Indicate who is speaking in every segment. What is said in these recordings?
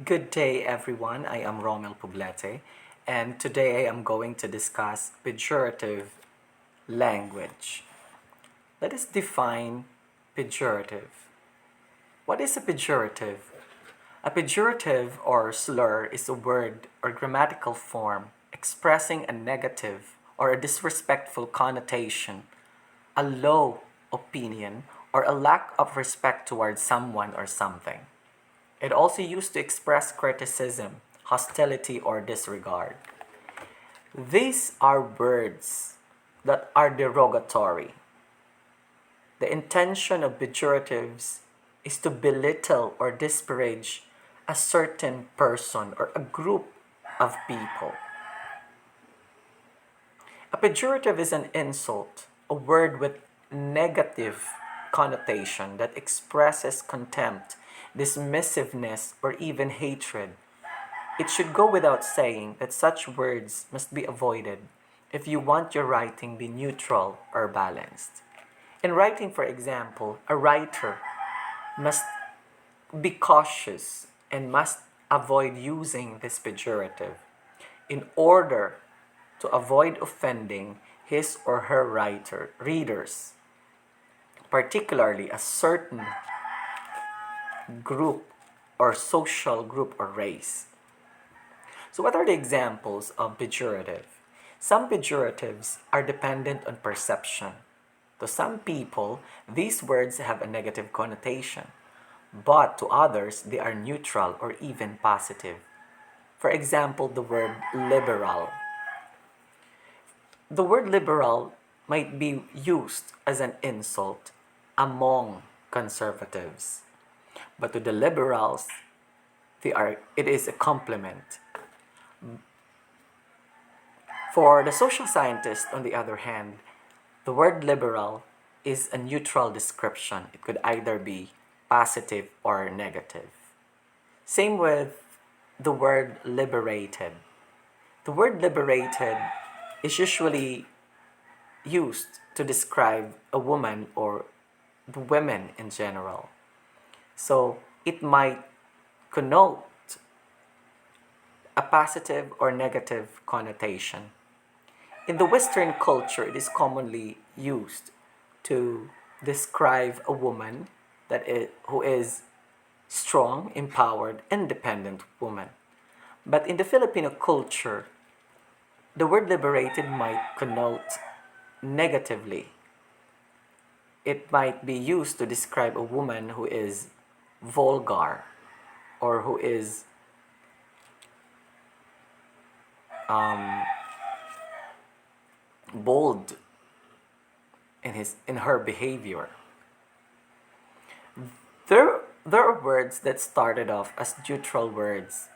Speaker 1: Good day, everyone. I am Romel Poblete, and today I am going to discuss pejorative language. Let us define pejorative. What is a pejorative? A pejorative or slur is a word or grammatical form expressing a negative or a disrespectful connotation, a low opinion, or a lack of respect towards someone or something. It also used to express criticism, hostility, or disregard. These are words that are derogatory. The intention of pejoratives is to belittle or disparage a certain person or a group of people. A pejorative is an insult, a word with negative connotation that expresses contempt, dismissiveness, or even hatred. It should go without saying that such words must be avoided if you want your writing be neutral or balanced. In writing, for example, a writer must be cautious and must avoid using this pejorative in order to avoid offending his or her readers, particularly a certain group or social group or race. So, what are the examples of pejorative? Some pejoratives are dependent on perception. To some people, these words have a negative connotation, but to others, they are neutral or even positive. For example, the word liberal. The word liberal might be used as an insult among conservatives, but to the liberals, it is a compliment. For the social scientist, on the other hand, the word liberal is a neutral description. It could either be positive or negative. Same with the word liberated. The word liberated is usually used to describe a woman or the women in general. So it might connote a positive or negative connotation. In the Western culture, it is commonly used to describe a woman who is strong, empowered, independent woman. But in the Filipino culture, the word liberated might connote negatively. It might be used to describe a woman who is vulgar or who is bold in her behavior. There are words that started off as neutral words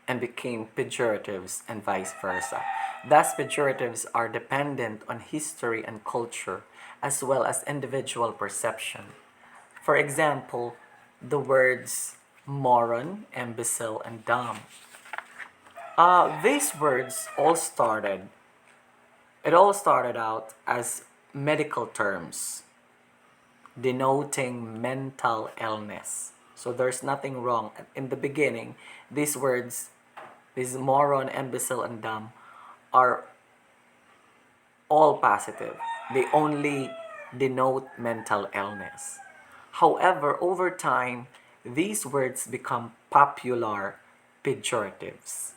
Speaker 1: and became pejoratives and vice versa. Thus, pejoratives are dependent on history and culture as well as individual perception. For example, the words moron, imbecile, and dumb. These words it all started out as medical terms denoting mental illness. So there's nothing wrong. In the beginning, these words, these moron, imbecile, and dumb, are all positive. They only denote mental illness. However, over time, these words become popular pejoratives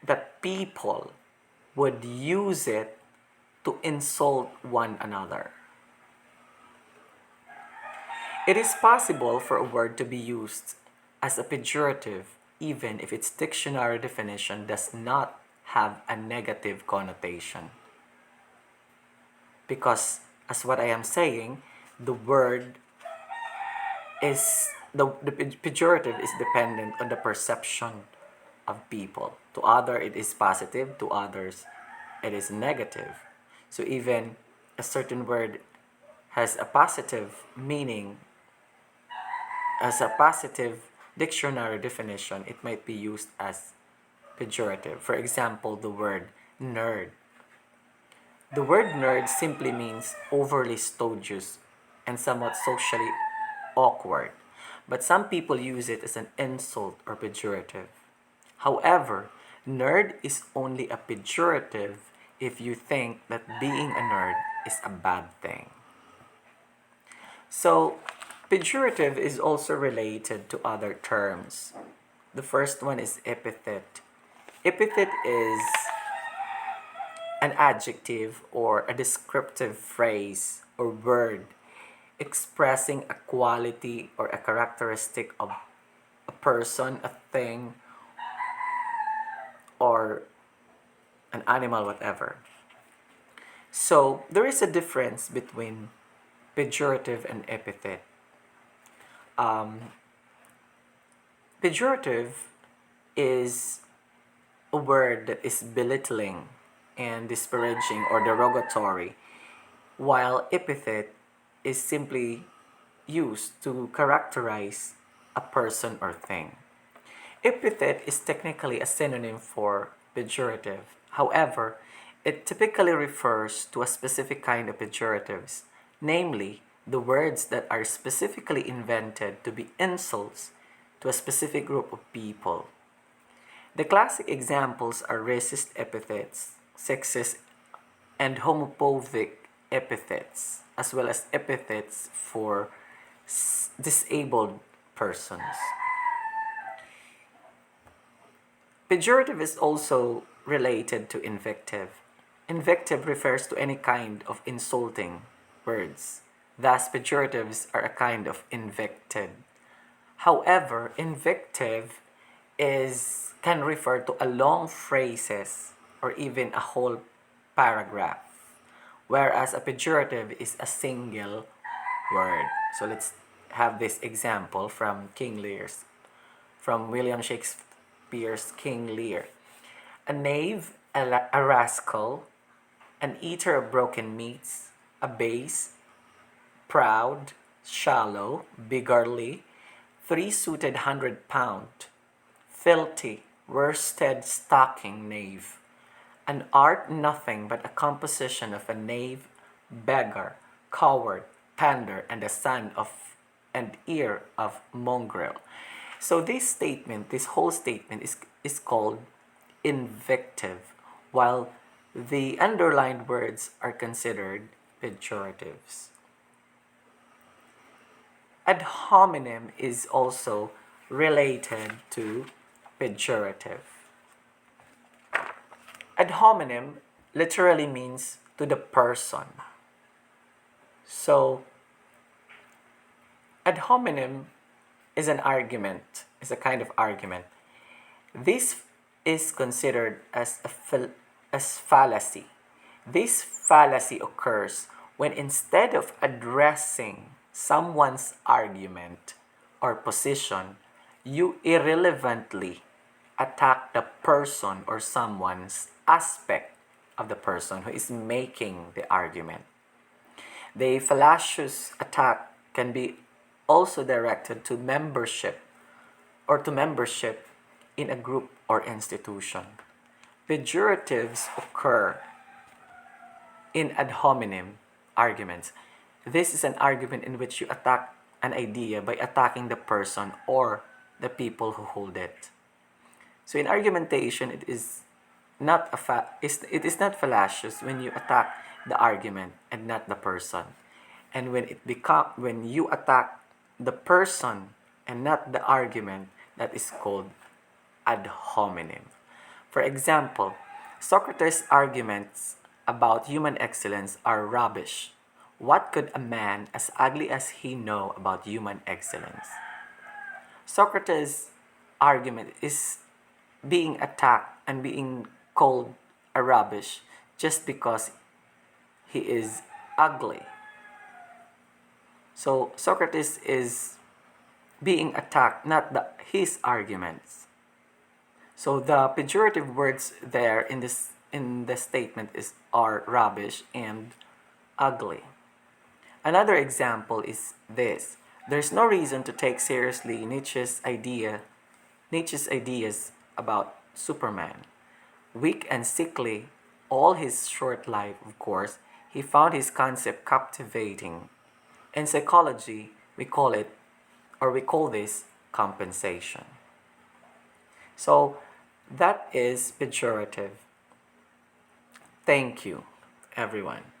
Speaker 1: that people would use it to insult one another. It is possible for a word to be used as a pejorative even if its dictionary definition does not have a negative connotation. Because, as what I am saying, the word is the pejorative is dependent on the perception of people. To others, it is positive, to others, it is negative. So even a certain word has a positive meaning, as a positive dictionary definition, it might be used as pejorative. For example, the word nerd. The word nerd simply means overly studious and somewhat socially awkward, but some people use it as an insult or pejorative. However, nerd is only a pejorative if you think that being a nerd is a bad thing. So, pejorative is also related to other terms. The first one is epithet. Epithet is an adjective or a descriptive phrase or word expressing a quality or a characteristic of a person, a thing, or an animal, whatever. So there is a difference between pejorative and epithet. Pejorative is a word that is belittling and disparaging or derogatory, while epithet is simply used to characterize a person or thing. Epithet is technically a synonym for pejorative. However, it typically refers to a specific kind of pejoratives, namely the words that are specifically invented to be insults to a specific group of people. The classic examples are racist epithets, sexist and homophobic epithets, as well as epithets for disabled persons. Pejorative is also related to invective. Invective refers to any kind of insulting words. Thus, pejoratives are a kind of invective. However, invective can refer to a long phrases or even a whole paragraph, whereas a pejorative is a single word. So let's have this example from from William Shakespeare's King Lear. A knave, a rascal, an eater of broken meats, a base, proud, shallow, beggarly, three-suited 100-pound, filthy, worsted stocking knave, an art nothing but a composition of a knave, beggar, coward, pander, and a son of and ear of mongrel. So this whole statement is called invective, while the underlined words are considered pejoratives. Ad hominem is also related to pejorative. Ad hominem literally means to the person. So, ad hominem is an argument, is a kind of argument. This is considered as as fallacy. This fallacy occurs when instead of addressing someone's argument or position, you irrelevantly attack the person or someone's aspect of the person who is making the argument. The fallacious attack can be also directed to membership in a group or institution. Pejoratives occur in ad hominem arguments. This is an argument in which you attack an idea by attacking the person or the people who hold it. So in argumentation, it is not fallacious when you attack the argument and not the person. And when you attack the person and not the argument, that is called ad hominem. For example, Socrates' arguments about human excellence are rubbish. What could a man as ugly as he know about human excellence? Socrates' argument is being attacked and being called a rubbish just because he is ugly. So Socrates is being attacked, not his arguments. So the pejorative words there in the statement are rubbish and ugly. Another example is this. There's no reason to take seriously Nietzsche's ideas about Superman. Weak and sickly all his short life, of course, he found his concept captivating. In psychology, we call this compensation. So, That is pejorative. Thank you, everyone.